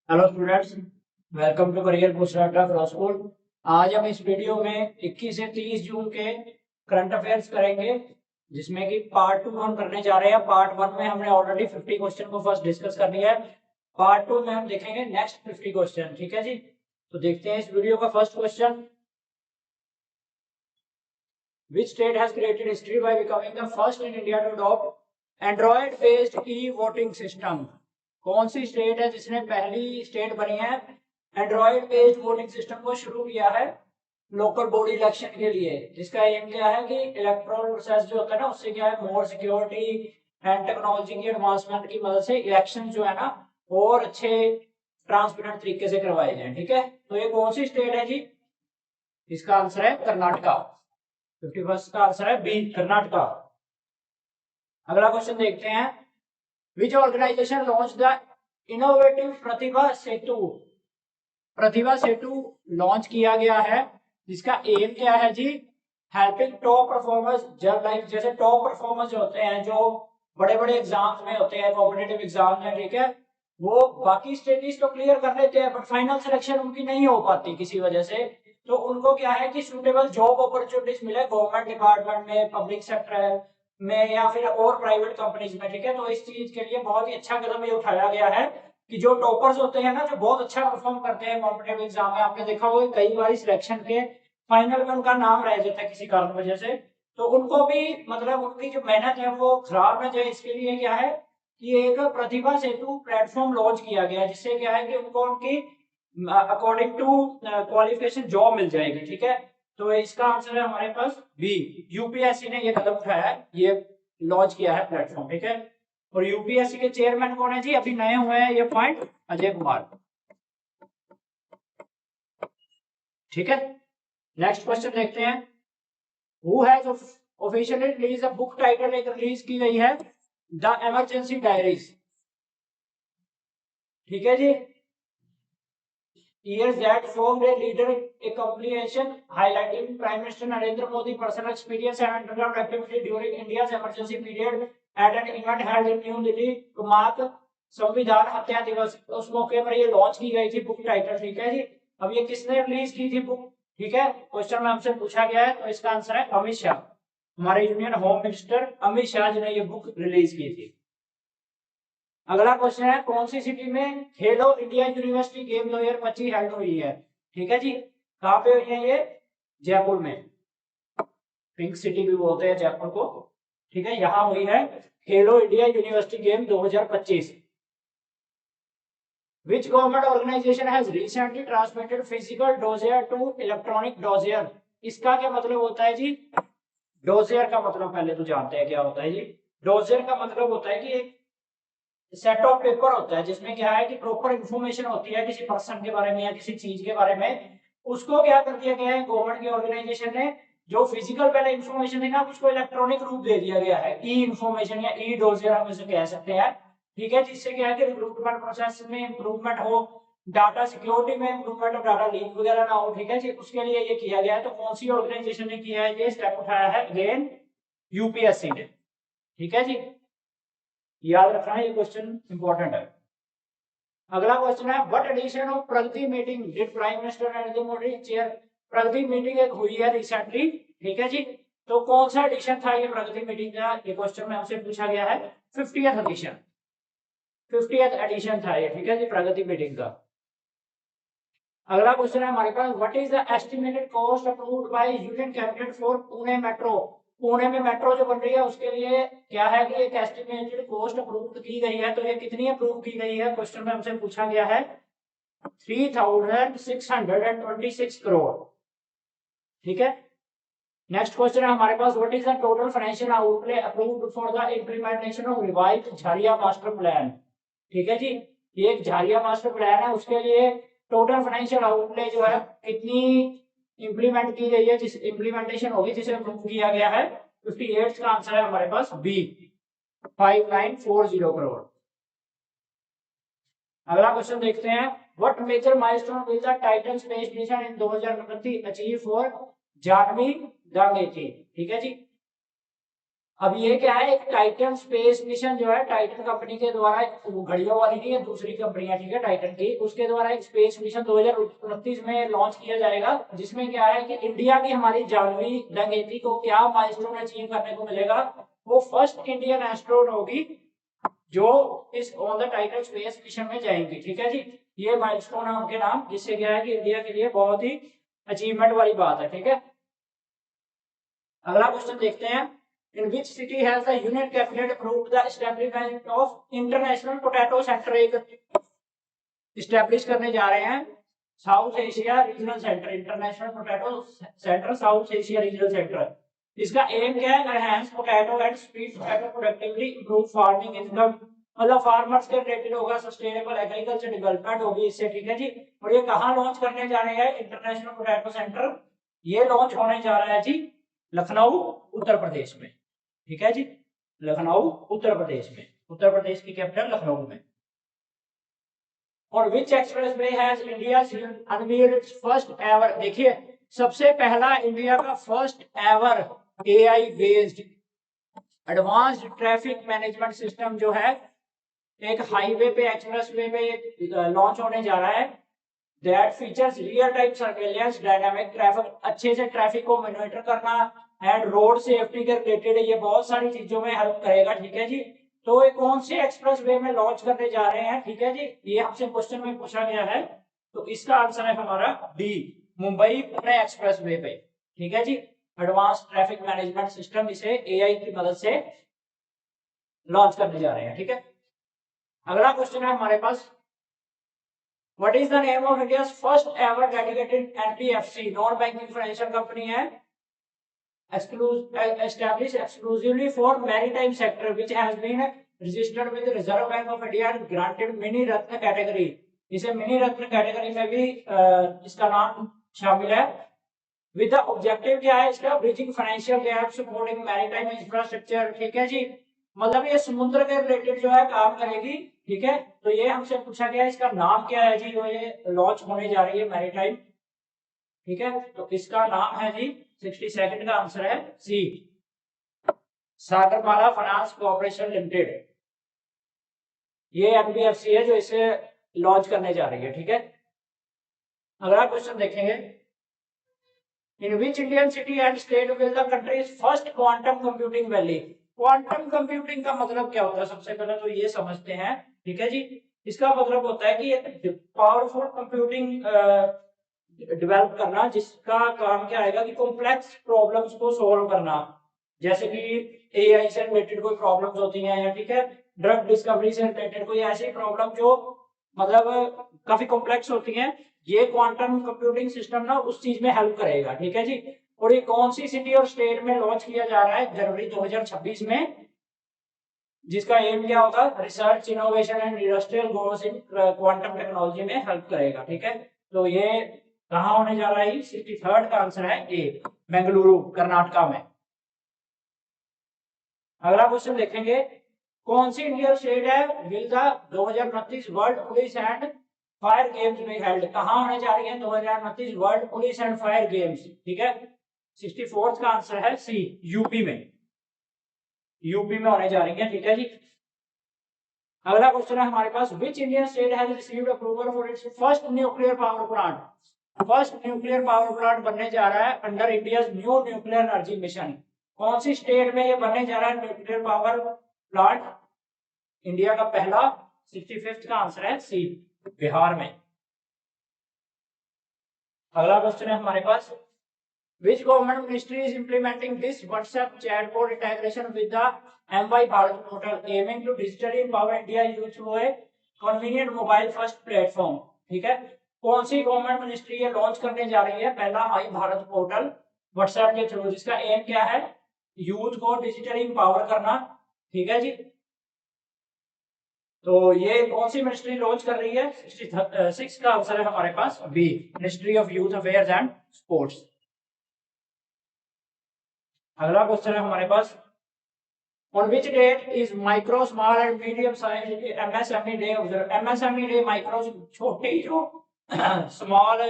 Hello students, welcome to career booster law school. आज हम इस वीडियो में 21 से 30 जून के करंट अफेयर्स करेंगे, जिसमें कि पार्ट 2 हम करने जा रहे हैं। पार्ट 1 में हमने ऑलरेडी 50 क्वेश्चन को फर्स्ट डिस्कस कर लिया है। पार्ट 2 में हम देखेंगे नेक्स्ट 50 क्वेश्चन। ठीक है जी, तो देखते हैं इस वीडियो का first question. Which state has created history by becoming the first in India to adopt Android-based e-voting system? कौन सी स्टेट है जिसने पहली स्टेट बनी है एंड्रॉइड बेस्ड वोटिंग सिस्टम को शुरू किया है लोकल बॉडी इलेक्शन के लिए, जिसका एम क्या है कि इलेक्टोरल प्रोसेस जो होता है ना, उससे क्या है मोर सिक्योरिटी एंड टेक्नोलॉजी की एडवांसमेंट की मदद से इलेक्शन जो है ना और अच्छे ट्रांसपेरेंट तरीके से करवाए जाए। ठीक है, तो ये कौन सी स्टेट है जी? इसका आंसर है कर्नाटका। 51 का आंसर है बी, कर्नाटका। अगला क्वेश्चन देखते हैं। Which organisation launch the innovative Pratibha Setu? Pratibha Setu launch किया गया है, जिसका एम क्या है जी? हेल्पिंग टॉप परफॉर्मर्स, जब लाइक जैसे टॉप परफॉर्मर्स होते हैं जो बड़े बड़े एग्जाम्स में होते हैं, कॉम्पिटिटिव एग्जाम में, ठीक है, वो बाकी स्टेजेस तो क्लियर कर लेते हैं बट फाइनल सिलेक्शन उनकी नहीं हो पाती किसी वजह से। तो उनको क्या है कि सूटेबल जॉब अपॉर्चुनिटीज मिले गवर्नमेंट डिपार्टमेंट में, पब्लिक सेक्टर में या फिर और प्राइवेट कंपनीज में। ठीक है, तो इस चीज के लिए बहुत ही अच्छा कदम ये उठाया गया है कि जो टॉपर्स होते हैं ना, जो बहुत अच्छा परफॉर्म करते हैं कॉम्पिटिटिव एग्जाम में, आपने देखा होगा कई बार सिलेक्शन के फाइनल में उनका नाम रह जाता है किसी कारण वजह से, तो उनको भी मतलब उनकी जो मेहनत है वो खराब ना जाए, इसके लिए क्या है कि एक प्रतिभा सेतु प्लेटफॉर्म लॉन्च किया गया है, जिससे क्या है कि उनको उनकी अकॉर्डिंग टू क्वालिफिकेशन जॉब मिल जाएगी। ठीक है, तो इसका आंसर है हमारे पास बी, यूपीएससी ने ये कदम उठाया है, ये लॉन्च किया है प्लेटफॉर्म। ठीक है, और यूपीएससी के चेयरमैन कौन है जी? अभी नए हुए हैं ये पॉइंट, अजय कुमार। ठीक है, नेक्स्ट क्वेश्चन देखते हैं। Who has officially release a book title, एक रिलीज की गई है द इमरजेंसी डायरीज। ठीक है जी, years that formed a leader a compilation highlighting Prime Minister Narendra Modi personal experience and underground activity during India's emergency period at an event held in New Delhi to mark संविधान हत्या दिवस। उस मौके पर ये launch की गई थी बुक टाइटल। ठीक है जी, अब ये किसने रिलीज की थी बुक? ठीक है, क्वेश्चन में हमसे पूछा गया है, तो इसका आंसर है अमित शाह। हमारे union home minister Amit Shah ji ने ये बुक रिलीज की थी। अगला क्वेश्चन है, कौन सी सिटी में खेलो इंडिया यूनिवर्सिटी गेम 2025 हेल्ड हुई है? ठीक है जी, कहाँ पे हुई है ये? जयपुर में, पिंक सिटी भी बोलते हैं जयपुर को। ठीक है, यहाँ हुई है खेलो India university game 2025। Which government organization has recently transmitted physical dossier to electronic dossier? इसका क्या मतलब होता है जी? डोजियर का मतलब पहले तो जानते हैं क्या होता है जी। डोजियर का मतलब होता है कि एक सेट ऑफ पेपर होता है जिसमें क्या है कि प्रॉपर इंफॉर्मेशन होती है किसी पर्सन के बारे में या किसी चीज के बारे में। उसको क्या कर दिया गया है गवर्नमेंट की ऑर्गेनाइजेशन ने, जो फिजिकल पहले इंफॉर्मेशन है ना, उसको इलेक्ट्रॉनिक रूप दे दिया गया है, ई इंफॉर्मेशन या ई डोजियर हम इसे कह सकते हैं। ठीक है, जिससे क्या है कि रिक्रूटमेंट प्रोसेस में इंप्रूवमेंट हो, डाटा सिक्योरिटी में इंप्रूवमेंट हो, डाटा लीक वगैरह ना हो। ठीक है जी, उसके लिए ये किया गया है। तो कौन सी ऑर्गेनाइजेशन ने किया है ये स्टेप उठाया है? अगेन यूपीएससी ने। ठीक है जी, याद रखना है, ये क्वेश्चन इंपॉर्टेंट है। अगला क्वेश्चन है, what edition of Pragati meeting did prime minister Narendra Modi chair? Pragati meeting एक हुई है रिसेंटली। ठीक है जी, तो कौन सा एडिशन था ये प्रगति मीटिंग का? ये क्वेश्चन में हमसे पूछा गया है 50th एडिशन, 50th एडिशन था ये। ठीक है जी, प्रगति मीटिंग का। अगला क्वेश्चन है हमारे पास, what is the estimated cost approved by union cabinet for Pune metro? Pune में मेट्रो जो बन रही है उसके लिए क्या है कि एक एस्टिमेटेड कॉस्ट अप्रूव की गई है, तो ये कितनी अप्रूव की गई है? क्वेश्चन में हमसे पूछा गया है 3626 करोड़। ठीक है, नेक्स्ट क्वेश्चन है हमारे पास, what is the total financial outlay approved for the implementation of revised Jharia master plan? ठीक है जी, ये एक झारिया मास्टर प्लान है, उसके लिए टोटल फाइनेंशियल आउटले जो है कितनी इंप्लीमेंट की गई है, जिस इंप्लीमेंटेशन होगी जिसे अप्रूव किया गया है 58 का आंसर है हमारे पास बी, 5940 करोड़। अगला क्वेश्चन देखते हैं, what major milestone will the Titan space mission in 2029 achieve for जानवी द नेटी? ठीक है जी, अब ये क्या है, एक टाइटन स्पेस मिशन जो है टाइटन कंपनी के द्वारा, घड़ियों वाली नहीं है, दूसरी कंपनियां, ठीक है, टाइटन की, उसके द्वारा एक स्पेस मिशन 2029 में लॉन्च किया जाएगा, जिसमें क्या है कि इंडिया की हमारी जानवी डंगेती को क्या माइलस्टोन अचीव करने को मिलेगा। वो फर्स्ट इंडियन एस्ट्रोनॉट होगी जो इस on the Titan space mission में जाएंगी, ठीक है जी। ये माइलस्टोन है उनके नाम, जिससे क्या है कि इंडिया के लिए बहुत ही अचीवमेंट वाली बात है, ठीक है। अगला क्वेश्चन देखते हैं, in which city has the union cabinet approved the establishment of international potato centre, एक इस्टेब्लिश करने जा रहे हैं South Asia regional centre, international potato centre South Asia regional centre. इसका एम क्या है, enhance potato and sweet potato productivity, improve farming income, मतलब farmers के रिलेटेड होगा, सस्टेनेबल एग्रीकल्चर डेवलपमेंट होगी इससे, ठीक है जी। और ये कहाँ लॉन्च करने जा रहे हैं, इंटरनेशनल पोटैटो सेंटर, ये लॉन्च होने जा रहा है जी लखनऊ उत्तर प्रदेश में, ठीक है जी, लखनऊ उत्तर प्रदेश में, उत्तर प्रदेश की कैपिटल लखनऊ में। और which expressway has India unveiled its first ever, देखिए सबसे पहला इंडिया का first ever AI based advanced traffic management system जो है एक हाईवे पे, एक्सप्रेसवे पे लॉन्च होने जा रहा है, that features real time surveillance, dynamic traffic, अच्छे से ट्रैफिक को मॉनिटर करना एंड रोड सेफ्टी के रिलेटेड ये बहुत सारी चीजों में हेल्प करेगा, ठीक है जी। तो ये कौन से एक्सप्रेस वे में लॉन्च करने जा रहे हैं, ठीक है जी, ये हमसे क्वेश्चन में पूछा गया है, तो इसका आंसर है हमारा D, Mumbai Pune express way पे, ठीक है जी। एडवांस ट्रैफिक मैनेजमेंट सिस्टम इसे एआई की मदद से लॉन्च करने जा रहे हैं, ठीक है। अगला क्वेश्चन है हमारे पास, what is the name of India's first ever dedicated NBFC, non banking financial company है, established exclusively for maritime sector, which has been registered with Reserve Bank of India and granted mini Ratna category, इसे mini रत्न category में भी इसका नाम शामिल है। With the objective क्या है इसका, bridging financial gap, supporting maritime infrastructure, ठीक है जी, मतलब ये समुद्र के रिलेटेड जो है काम करेगी, ठीक है। तो ये हमसे पूछा गया इसका नाम क्या है जी, जो ये लॉन्च होने जा रही है मैरीटाइम, ठीक है, तो इसका नाम है जी 62nd का आंसर है सी, सागरमाला फाइनेंस कॉर्पोरेशन लिमिटेड, ये एनबीएफसी है जो इसे लॉन्च करने जा रही है, ठीक है। अगला क्वेश्चन देखेंगे, in which Indian city and state will the country's first quantum computing valley, quantum computing का मतलब क्या होता है, सबसे पहले तो ये समझते हैं, ठीक है जी। इसका मतलब होता है कि पावरफुल कंप्यूटिंग डेवलप करना, जिसका काम क्या आएगा कि कॉम्प्लेक्स प्रॉब्लम्स को सॉल्व करना, जैसे कि एआई से रिलेटेड कोई प्रॉब्लम्स होती हैं, या ठीक है ड्रग डिस्कवरी से रिलेटेड कोई ऐसी प्रॉब्लम जो मतलब काफी कॉम्प्लेक्स होती हैं, ये क्वांटम कंप्यूटिंग सिस्टम ना उस चीज में हेल्प करेगा, ठीक है जी। और ये कौन सी सिटी और स्टेट में लॉन्च किया जा रहा है, जनवरी 2026 में, जिसका एम क्या होगा, research innovation and industrial goals in quantum technology में हेल्प करेगा, ठीक है। तो ये कहाँ होने जा रहा है, 63rd का आंसर है ए, बेंगलुरु कर्नाटका में। अगला क्वेश्चन देखेंगे, कौन सी इंडियन स्टेट है will the 2029 world police and fire games में हेल्ड, कहाँ होने जा रही है 2029 world police and fire games, ठीक है, 64th का आंसर है सी, यूपी में, यूपी में होने जा रही है, ठीक है जी। अगला क्वेश्चन है हमारे पास, which Indian state has received approval for its first nuclear power plant, first nuclear power plant बनने जा रहा है under India's new nuclear energy mission, कौन सी स्टेट में ये बनने जा रहा है न्यूक्लियर पावर प्लांट, इंडिया का पहला, 65th का आंसर है सी, बिहार में। अगला क्वेश्चन है हमारे पास, which government ministry is implementing this WhatsApp chatbot integration with the MY Bharat portal aiming to digitally empower India youth through a convenient mobile first platform, ठीक है। कौन सी गवर्नमेंट मिनिस्ट्री ये लॉन्च करने जा रही है, पहला माई भारत पोर्टल व्हाट्सएप के थ्रू, जिसका एम क्या है, यूथ को डिजिटली एम्पावर करना, ठीक है जी। तो ये कौन सी मिनिस्ट्री लॉन्च कर रही है, 66 का आंसर है हमारे पास B, ministry of youth affairs and sports. अगला क्वेश्चन है हमारे पास, on which date is micro small and medium size MSME day observed, MSME day micro छोटी जो स्मॉल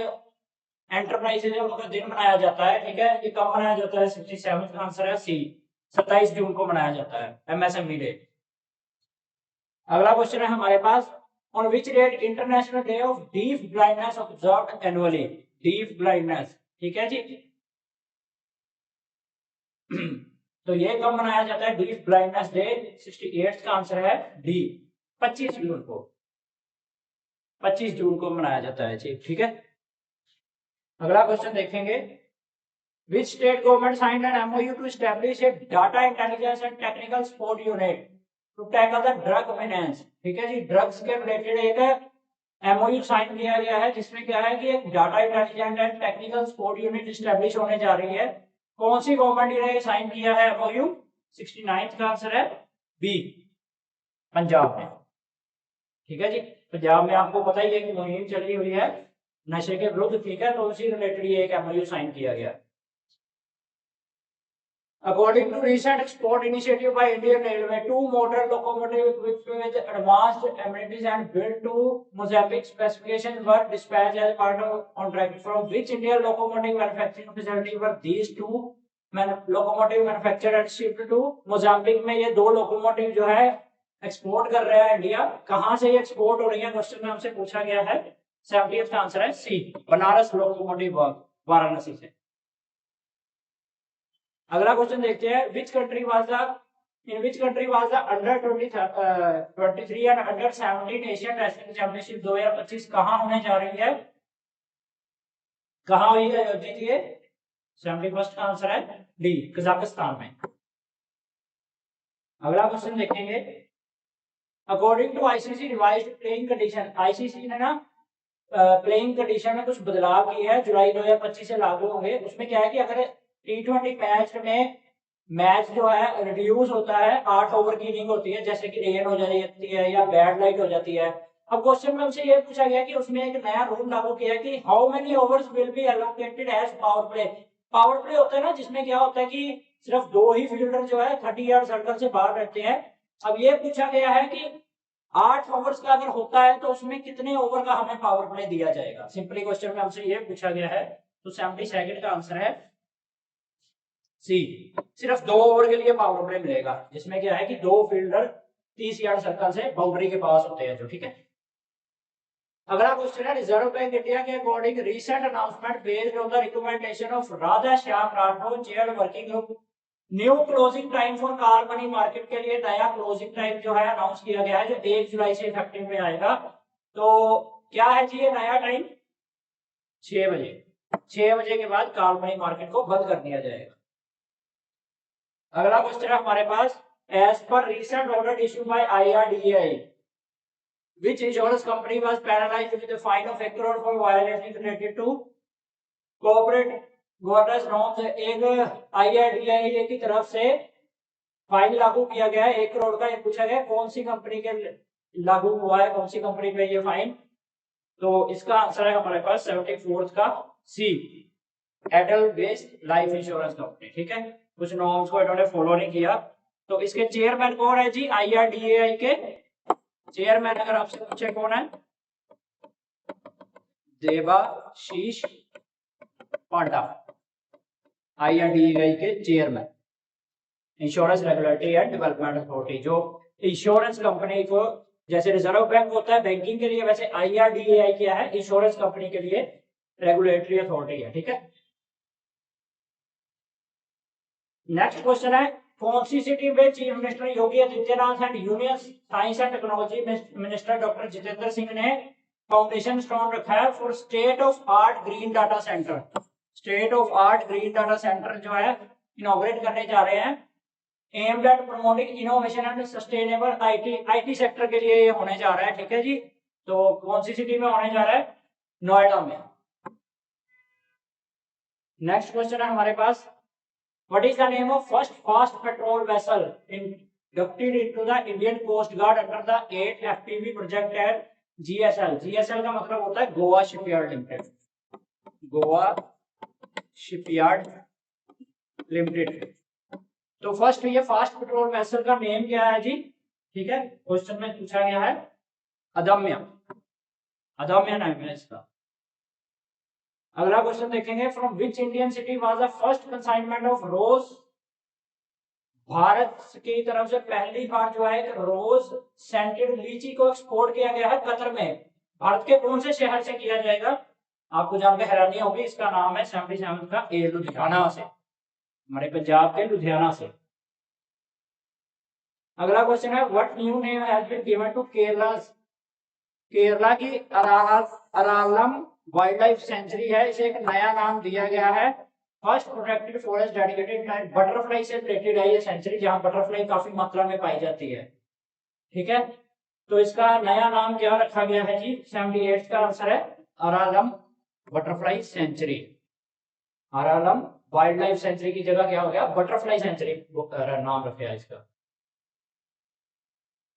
एंटरप्राइजेज है उनका दिन मनाया जाता है, ठीक है, ये कब मनाया जाता है, 67 का आंसर है सी, 27 जून को मनाया जाता है एमएसएमई डे। अगला क्वेश्चन है हमारे पास, on which date international day of deaf blindness observed annually. Deaf blindness, ठीक है जी। तो ये कब मनाया जाता है डीफ ब्लाइंडनेस डे? 68 का आंसर है डी, 25 जून को। 25 जून को मनाया जाता है जी, ठीक है। अगला क्वेश्चन देखेंगे, which state government signed an MOU to establish a data intelligence and technical support unit to tackle the drug menace. ठीक है जी, ड्रग्स के रिलेटेड एक एमओयू साइन किया गया है जिसमें क्या है कि एक data intelligence and technical support unit establish होने जा रही है। कौन सी गवर्नमेंट ने साइन किया है एमओयू? 69 का आंसर है बी, पंजाब में। ठीक है जी, पंजाब में आपको पता ही है कि मुहिम चली हुई है नशे के विरुद्ध, ठीक है, तो उसी रिलेटेड ये एक एमओयू साइन किया गया। According to recent export initiative by Indian Railway, 2 motor locomotives equipped with advanced amenities and built to Mozambique specifications were dispatched as part of contract. From which Indian locomotive manufacturing facility were these 2 locomotive manufactured and shipped to Mozambique? में ये 2 locomotive जो है export कर रहा है India. कहां से ये एक्सपोर्ट हो रही है, क्वेश्चन में हमसे पूछा गया है। 70th का आंसर है सी, बनारस लोकोमोटिव वाराणसी से। अगला क्वेश्चन देखते हैं, which country was the under 23 and under 17 Asian wrestling championship 2025 कहां होने जा रही है? कहां हुई है आयोजित ये? 71st का आंसर है डी, कजाकिस्तान में। अगला क्वेश्चन देखेंगे, according to ICC revised playing condition, ICC ने ना प्लेइंग कंडीशन में कुछ बदलाव किए हैं, जुलाई 2025 से लागू होंगे। उसमें क्या है कि अगर T20 मैच में मैच जो है रिड्यूस होता है, 8 ओवर की इनिंग होती है, जैसे कि रेन हो जाती है या बैड लाइट हो जाती है। अब क्वेश्चन में हमसे ये पूछा गया कि उसमें एक नया रूल लागू किया है कि how many overs will be allocated as power play. Power play होता है ना, जिसमें क्या होता है कि सिर्फ 2 ही फील्डर जो है 30 यार्ड सर्कल से बाहर रहते हैं। अब ये पूछा गया है कि 8 ओवर्स का अगर होता है तो उसमें कितने ओवर का हमें पावर प्ले दिया जाएगा। सिंपली क्वेश्चन में हमसे ये पूछा गया है, तो 72 का आंसर है सी, सिर्फ 2 ओवर के लिए पावर प्ले मिलेगा, जिसमें क्या है कि 2 फील्डर 30 यार्ड सर्कल से बाउंड्री के पास होते हैं जो, ठीक है। अगला क्वेश्चन है, रिजर्व बैंक इंडिया के according recent announcement based on the recommendation of Radha Shyam Rathore chair working group, new closing time for call money market के लिए नया क्लोजिंग टाइम जो है अनाउंस किया गया है, जो 1 जुलाई से इफेक्टिव में आएगा। तो क्या है जी ये नया टाइम? 6 बजे। 6 बजे के बाद कॉल मनी मार्केट को बंद कर दिया जाएगा। अगला क्वेश्चन है हमारे पास, as per recent order issued by IRDAI, which insurance company was penalized with a fine of 1 crore for violating related to corporate governance norms? एक IRDAI की तरफ से फाइन लागू किया गया है 1 करोड़ का। ये पूछा गया कौन सी कंपनी के लागू हुआ है, कौन सी कंपनी पे ये फाइन? तो इसका आंसर है हमारे पास 74th का सी, एडल बेस्ड लाइफ इंश्योरेंस कंपनी। ठीक है, कुछ नॉर्म्स को इन्होंने फॉलो नहीं किया। तो इसके चेयरमैन कौन है जी? IRDAI के चेयरमैन अगर आपसे पूछे कौन है? देबाशीष पांडा, IRDAI के chairman, insurance regulatory and development authority, जो इंश्योरेंस कंपनी को, जैसे रिजर्व बैंक होता है बैंकिंग के लिए, वैसे IRDAI क्या है? इंश्योरेंस कंपनी के लिए रेगुलेटरी अथॉरिटी है। ठीक है, नेक्स्ट क्वेश्चन है, कौन सी सिटी में chief minister Yogi Adityanath and union science and technology minister doctor Jitendra Singh ने फाउंडेशन स्टोन रखा है for state of art green data centre? State of art green data centre जो है इनॉग्रेट करने जा रहे हैं, aimed at promoting innovation and sustainable IT sector के लिए ये होने जा रहा है। ठीक है जी, तो कौन सी सिटी में होने जा रहा है? नोएडा में। नेक्स्ट क्वेश्चन है हमारे पास, what is the name of first fast patrol vessel inducted into the Indian Coast Guard under the 8 FPV project at GSL? GSL का मतलब होता है Goa shipyard limited, Goa shipyard limited. तो फर्स्ट ये फास्ट पेट्रोल वेसल का name क्या है जी? ठीक है, क्वेश्चन में पूछा गया है अदम्य, अदम्य नाम है इसका। अगला क्वेश्चन देखेंगे, from which Indian city was the first consignment of रोज भारत की तरफ से पहली बार जो है एक रोज सेंटेड लीची को एक्सपोर्ट किया गया है कतर में। भारत के कौन से शहर से किया जाएगा? आपको जानकर हैरानी होगी, इसका नाम है 77 का ए, लुधियाना से, हमारे पंजाब के लुधियाना से। अगला क्वेश्चन है what new name has been given to Kerala की अरालम वाइल्ड लाइफ सेंचुरी है, इसे एक नया नाम दिया गया है। First protected forest dedicated butterfly से रिलेटेड है ये सेंचुरी, जहां बटरफ्लाई काफी मात्रा में पाई जाती है। ठीक है, तो इसका नया नाम क्या रखा गया है जी? 78 का आंसर है Aralam butterfly sanctuary. Aralam wildlife sanctuary की जगह क्या हो गया? बटरफ्लाई सेंचुरी नाम रखा है इसका।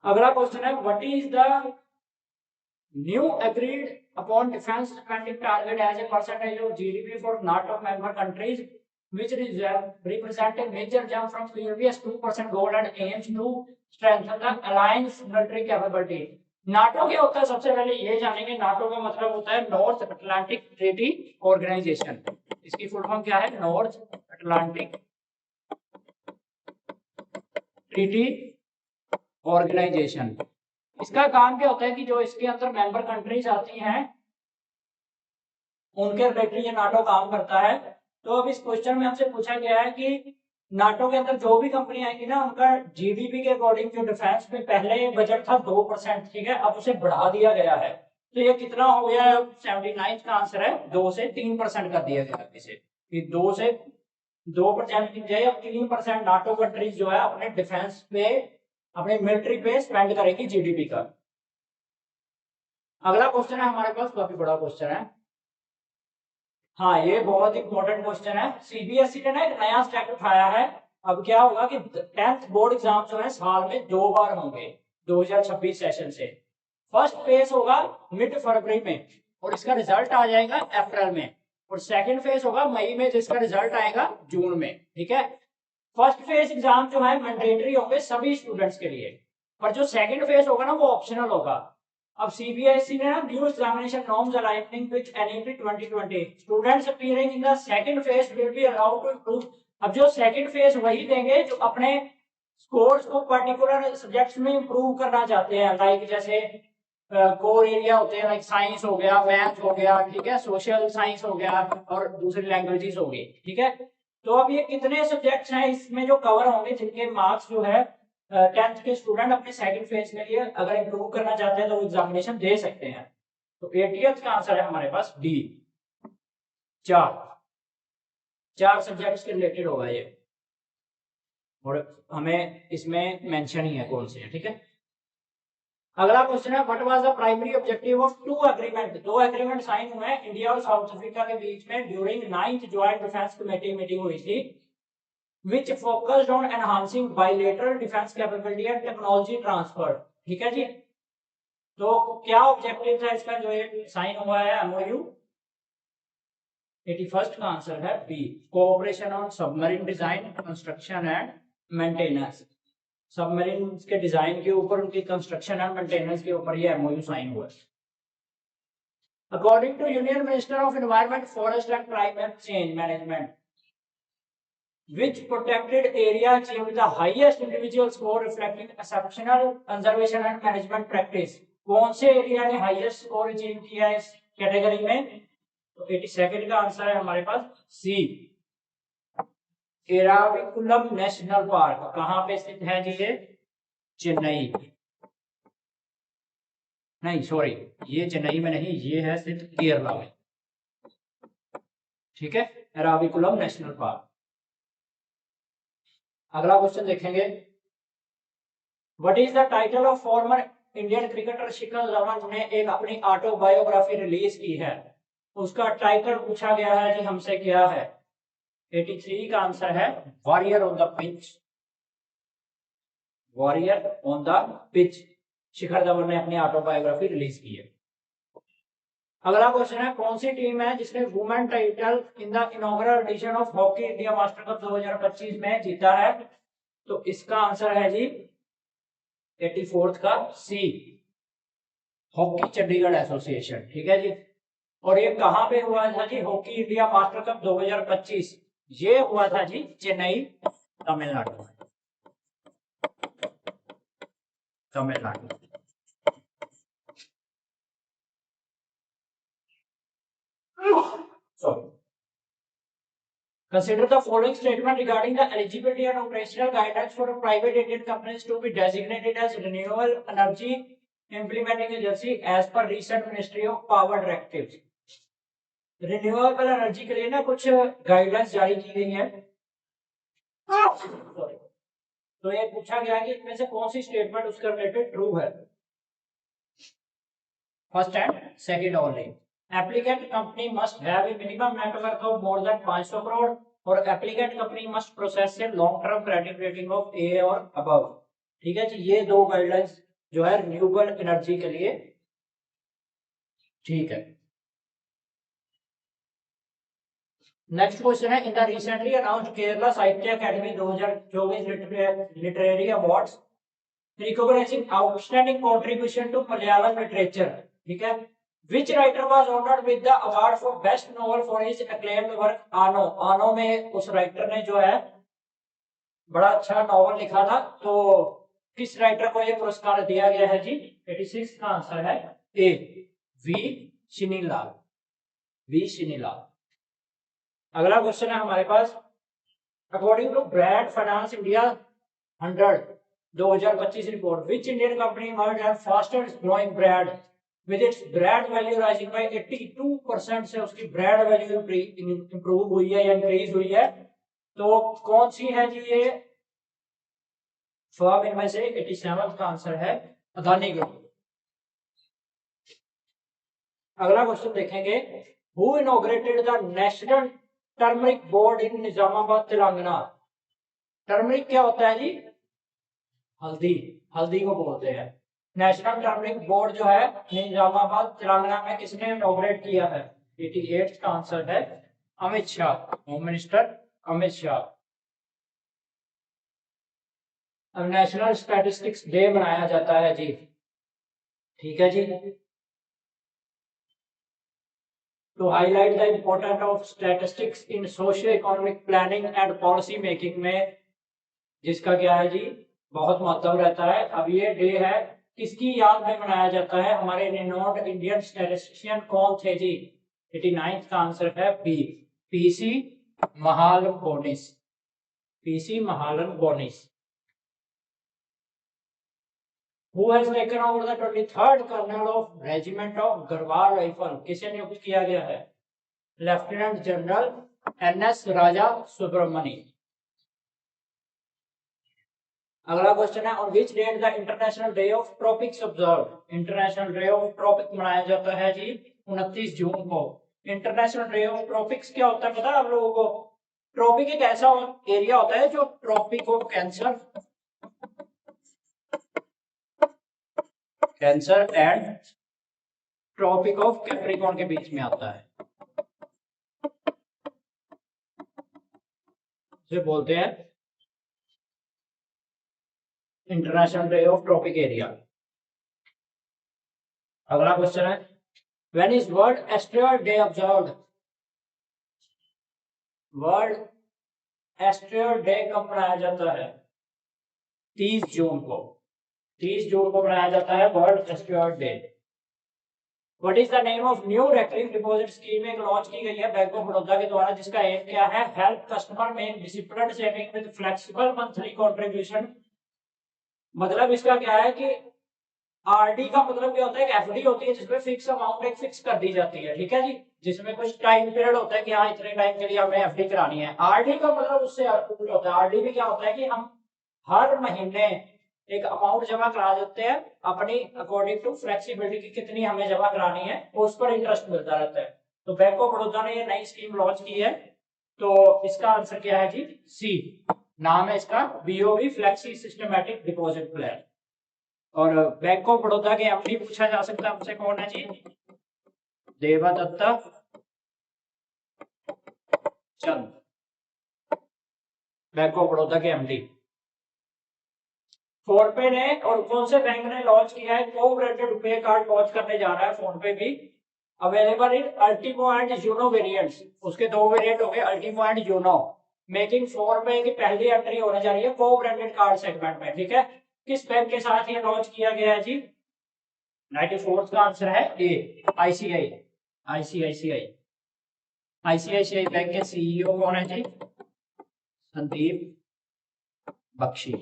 अगला क्वेश्चन है what is the new agreed upon defence spending target as a percentage of GDP for NATO member countries which represent a major jump from previous 2% goal and aims to strengthen the alliance military capability। NATO क्या होता है? सबसे पहले ये जानेंगे, NATO का मतलब होता है नॉर्थ अटलांटिक ट्रीटी ऑर्गेनाइजेशन। इसकी फुल फॉर्म क्या है? North Atlantic Treaty Organization. इसका काम क्या होता है कि जो इसके अंदर मेंबर कंट्रीज आती हैं उनके रिलेटेड ये नाटो काम करता है। तो अब इस क्वेश्चन में हमसे पूछा गया है कि नाटो के अंदर जो भी कंपनी आएगी ना, उनका जीडीपी के अकॉर्डिंग जो डिफेंस में पहले बजट था 2%, ठीक है, अब उसे बढ़ा दिया गया है। तो ये कितना हो गया है? 79 का आंसर है 2 से 3% कर दिया गया इसे, कि 2 से 2% की जगह अब 3% नाटो कंट्रीज जो है अपने डिफेंस पे, अपने मिलिट्री पे स्पेंड करेगी जीडीपी का। अगला क्वेश्चन है हमारे पास, काफी बड़ा क्वेश्चन है। हाँ, ये बहुत इंपॉर्टेंट क्वेश्चन है। सीबीएसई ने ना एक नया स्टेप उठाया है। अब क्या होगा कि 10th बोर्ड एग्जाम जो है साल में 2 बार होंगे 2026 सेशन से। फर्स्ट फेज होगा मिड फरवरी में और इसका रिजल्ट आ जाएगा अप्रैल में, और सेकंड फेज होगा मई में जिसका रिजल्ट आएगा जून में। ठीक है, फर्स्ट फेज एग्जाम जो है मैंडेटरी होंगे सभी स्टूडेंट्स के लिए, पर जो सेकंड फेज होगा ना वो ऑप्शनल होगा। अब सीबीएसई ने ना new examination norms aligning with NEP 2020 students appearing in the second phase will be allowed to improve. अब जो सेकंड फेज वही देंगे जो अपने स्कोर्स को पर्टिकुलर सब्जेक्ट्स में इंप्रूव करना चाहते हैं, लाइक जैसे कोर एरिया होते हैं, लाइक साइंस हो गया, मैथ हो गया, ठीक है, सोशल साइंस हो गया और दूसरी लैंग्वेजेस हो गई। ठीक है, तो अब ये कितने सब्जेक्ट्स हैं इसमें जो कवर होंगे, जिनके मार्क्स जो है 10th के स्टूडेंट अपने सेकंड फेज के लिए अगर इंप्रूव करना चाहते हैं तो एग्जामिनेशन दे सकते हैं। तो 80th का आंसर है हमारे पास डी, 4 सब्जेक्ट्स के रिलेटेड होगा ये, और हमें इसमें मेंशन ही है कौन से हैं। ठीक है, अगला क्वेश्चन है what was the primary objective of 2 agreement. 2 agreement sign हुए हैं इंडिया और साउथ अफ्रीका के बीच में during 9th joint defence committee meeting हुई थी, which focused on enhancing bilateral defense capability and technology transfer। ठीक है जी, तो क्या ऑब्जेक्टिव है इसका जो ये साइन हुआ है एमओयू? 81st का आंसर है B, cooperation on submarine design, construction and maintenance. Submarine के डिजाइन के ऊपर, उनकी कंस्ट्रक्शन एंड मेंटेनेंस के ऊपर ये एमओयू साइन हुआ है। According to union minister of environment, forest and climate change management, which protected area achieved the highest individual score reflecting exceptional conservation and management practice। कौन से एरिया ने highest score achieve किया है इस category में? तो 82nd का answer है हमारे पास सी, एराविकुलम नेशनल पार्क। कहां पे स्थित है जी ये? चेन्नई, नहीं सॉरी, ये चेन्नई में नहीं, ये है स्थित केरला में। ठीक है, एराविकुलम नेशनल पार्क। अगला क्वेश्चन देखेंगे, what is the title of former Indian cricketer Shikhar Dhawan ने एक अपनी ऑटोबायोग्राफी रिलीज की है, उसका टाइटल पूछा गया है जी हमसे, क्या है? 83 का आंसर है warrior on the pitch, warrior on the pitch. Shikhar Dhawan ने अपनी ऑटोबायोग्राफी रिलीज की है। अगला क्वेश्चन है कौन सी टीम है जिसने women title in the inaugural edition of Hockey India Master Cup 2025 में जीता है? तो इसका आंसर है जी 84th का सी, हॉकी चंडीगढ़ एसोसिएशन। ठीक है जी, और ये कहां पे हुआ था जी? हॉकी इंडिया मास्टर कप 2025 ये हुआ था जी चेन्नई, तमिलनाडु में। Tamil Nadu. Sorry. Consider the following statement regarding the eligibility and operational guidelines for private Indian companies to be designated as renewable energy implementing agency as per recent Ministry of Power directives. Renewable energy के लिए ना कुछ guidelines जारी की गई है। तो ये पूछा गया है कि इनमें से कौन सी स्टेटमेंट उसके रिलेटेड ट्रू है। First and second only. Applicant company must have a minimum net worth of more than 500 crore और applicant company must process a long term credit rating of A और अबव। ठीक है जी, ये दो गाइडलाइंस जो है रिन्यूएबल एनर्जी के लिए ठीक है। नेक्स्ट क्वेश्चन है, in the recently announced Kerala Sahitya academy 2024 literary awards recognising outstanding contribution to Malayalam literature. ठीक है, which writer was honoured with the award for best novel for his acclaimed work Aano. Aano में उस राइटर ने जो है बड़ा अच्छा नॉवल लिखा था, तो किस राइटर को ये पुरस्कार दिया गया है जी? 86 का आंसर है ए, वी शिनीलाल। वी शिनीलाल। अगला क्वेश्चन है हमारे पास, according to Brand Finance India 100 2025 report, which Indian company emerged as fastest growing brand with its brand value rising by 82% से उसकी ब्रांड वैल्यू इंप्रूव हुई है या इंक्रीज हुई है। तो कौन सी है जी ये फर्म? इनमें से 87 का आंसर है अदानी ग्रुप। अगला क्वेश्चन देखेंगे, who inaugurated the national turmeric board in Nizamabad Telangana. Turmeric क्या होता है जी? हल्दी, हल्दी को बोलते हैं। नेशनल टर्मरिक बोर्ड जो है निजामाबाद तेलंगाना में किसने इनॉग्रेट किया है? 88 का आंसर है अमित शाह, होम मिनिस्टर अमित शाह। अब नेशनल स्टैटिस्टिक्स डे मनाया जाता है जी। ठीक है जी, to highlight the importance of statistics in socio-economic planning and policy making में जिसका क्या है जी बहुत महत्व रहता है। अब ये डे है किसकी याद में मनाया जाता है? हमारे रिनोन्ड इंडियन स्टैटिस्टिशियन कौन थे जी? 89 का आंसर है B, PC Mahalanobis. PC Mahalanobis. Who has taken over the 23rd colonel of regiment of Garhwal rifle? किसे नियुक्त किया गया है? Lieutenant general NS Raja Subramani. अगला क्वेश्चन है, on which date the international day of tropics observe. International day of tropic मनाया जाता है जी 29 जून को। इंटरनेशनल डे ऑफ ट्रॉपिक्स क्या होता है पता है आप लोगों को? ट्रॉपिक एक ऐसा एरिया होता है जो Tropic of Cancer and Tropic of Capricorn के बीच में आता है, इसे बोलते हैं international day of tropic area. अगला क्वेश्चन है, when is world asteroid day observed. World asteroid day कब मनाया जाता है? 30 जून को। 30 जून को मनाया जाता है world asteroid day. What is the name of new recurring deposit scheme? एक लॉन्च की गई है बैंक ऑफ बड़ौदा के द्वारा, जिसका एम क्या है? Help customer make disciplined saving with flexible monthly contribution. मतलब इसका क्या है कि आरडी का मतलब क्या होता है? एक एफडी होती है जिसमें फिक्स अमाउंट एक फिक्स कर दी जाती है। ठीक है जी, जिसमें कुछ टाइम पीरियड होता है कि हाँ इतने टाइम के लिए हमें एफडी करानी है। आरडी का मतलब उससे उल्टा होता है। आरडी में क्या होता है कि हम हर महीने एक अमाउंट जमा करा देते हैं अपनी अकॉर्डिंग टू फ्लेक्सिबिलिटी की कितनी हमें जमा करानी है, उस पर इंटरेस्ट मिलता रहता है। तो बैंक ऑफ बड़ौदा ने ये नई स्कीम लॉन्च की है, तो इसका आंसर क्या है जी? सी, नाम है इसका BOB flexi systematic deposit plan. और बैंक ऑफ बड़ौदा के एमडी पूछा जा सकता है हमसे, कौन है जी? देवादत्ता चंद, बैंक ऑफ बड़ौदा के एमडी। फोनपे ने और कौन से बैंक ने लॉन्च किया है? को-ब्रांडेड रुपए कार्ड लॉन्च करने जा रहा है फोनपे भी। Available in Ultimo and Uno variants. उसके दो वेरिएंट हो गए, Ultimo and Uno. Making PhonePe की पहली एंट्री होने जा रही है को-ब्रांडेड कार्ड सेगमेंट में। ठीक है, किस बैंक के साथ ये लॉन्च किया गया है जी? 94 का आंसर है ए, आईसीआई। आईसीआईसीआई आईसीआईसीआई बैंक के सीईओ कौन है जी? संदीप बख्शी।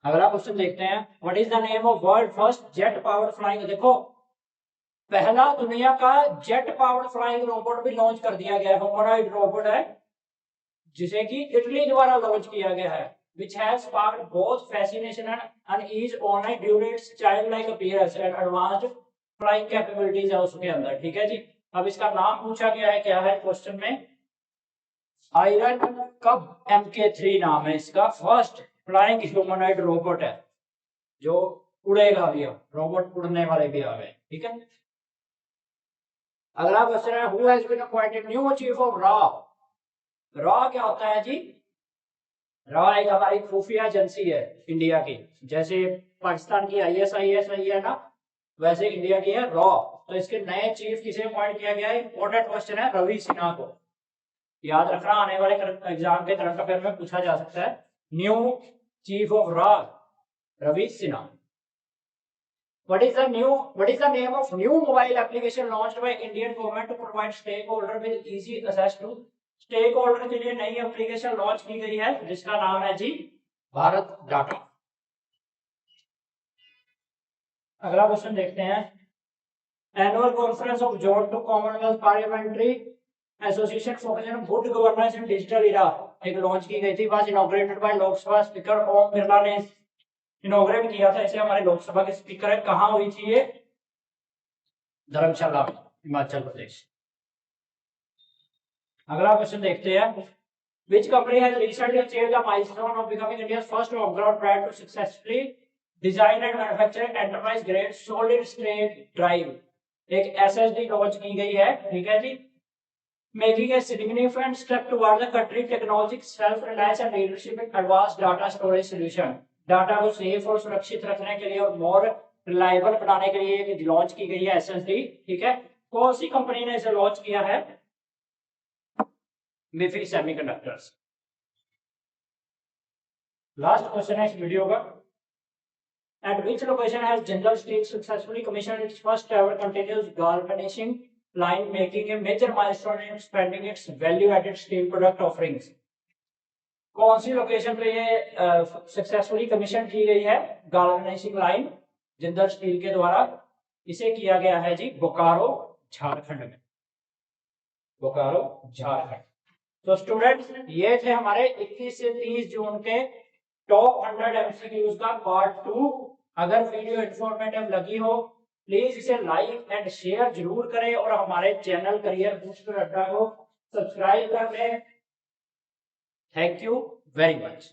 अगला क्वेश्चन देखते हैं, what is the name of world first jet powered flying. देखो पहला दुनिया का जेट पावर्ड फ्लाइंग रोबोट भी लॉन्च कर दिया गया है, ह्यूमनॉइड रोबोट है जिसे कि इटली द्वारा लॉन्च किया गया है, which has sparked both fascination and unease online due to its childlike appearance and advanced flying capabilities है उसके अंदर। ठीक है जी। अब इसका नाम पूछा गया है, क्या है क्वेश्चन में? आयरन कब MK3 नाम है इसका, फर्स्ट फ्लाइंग ह्यूमनॉइड रोबोट है जो उड़ेगा भी। अब रोबोट उड़ने वाले भी आ गए। ठीक है। अगला क्वेश्चन है, who has been appointed new chief of रॉ। रॉ क्या होता है जी? रॉ एक हमारी खुफिया एजेंसी है इंडिया की, जैसे पाकिस्तान की ISI है ना, वैसे इंडिया की है रॉ। तो इसके नए चीफ किसे अपॉइंट किया गया है? इंपॉर्टेंट क्वेश्चन है, रवि सिन्हा को। याद रखना, आने वाले एग्जाम के करंट अफेयर में पूछा जा सकता है। न्यू चीफ ऑफ रॉ Ravi Sinha. What is the name of new mobile application launched by Indian government to provide stakeholder with easy access to। Stakeholder के लिए नई एप्लीकेशन लॉन्च की गई है जिसका नाम है जी भारत डाटा। अगला क्वेश्चन देखते हैं, annual conference of zone two commonwealth parliamentary association focus on good governance in digital era एक लॉन्च की गई थी, was inaugurated by Lok Sabha speaker Om Birla ने इनॉग्रेट किया था इसे, हमारे लोकसभा के स्पीकर है। कहां हुई थी ये? धर्मशाला में, हिमाचल प्रदेश। अगला क्वेश्चन देखते हैं, which company has recently achieved the milestone of becoming India's first on-ground brand to successfully design and manufacture enterprise grade solid state drive। एक SSD लॉन्च की गई है। ठीक है जी। making a significant step toward the country technological self-reliance and leadership in advanced data storage solution। Data को safe और सुरक्षित रखने के लिए और मोर रिलायबल बनाने के लिए एक लॉन्च की गई है SSD। ठीक है। कौन सी कंपनी ने इसे लॉन्च किया है? मिफी सेमीकंडक्टर्स। लास्ट क्वेश्चन है इस वीडियो का, at which location has Jindal Steel successfully commissioned its first ever continuous galvanizing line, making a major milestone in expanding its value added steel product offerings। कौन सी location पे ये successfully commission की गई है गाल्वेनाइजिंग line Jindal steel के द्वारा? इसे किया गया है जी बोकारो झारखंड में, बोकारो झारखंड। तो स्टूडेंट्स ये थे हमारे 21 से 30 जून के टॉप 100 MCQs का पार्ट 2। अगर वीडियो इंफॉर्मेटिव लगी हो प्लीज इसे लाइक एंड शेयर जरूर करें और हमारे चैनल करियर बूस्टर अड्डा को सब्सक्राइब कर लें। Thank you very much.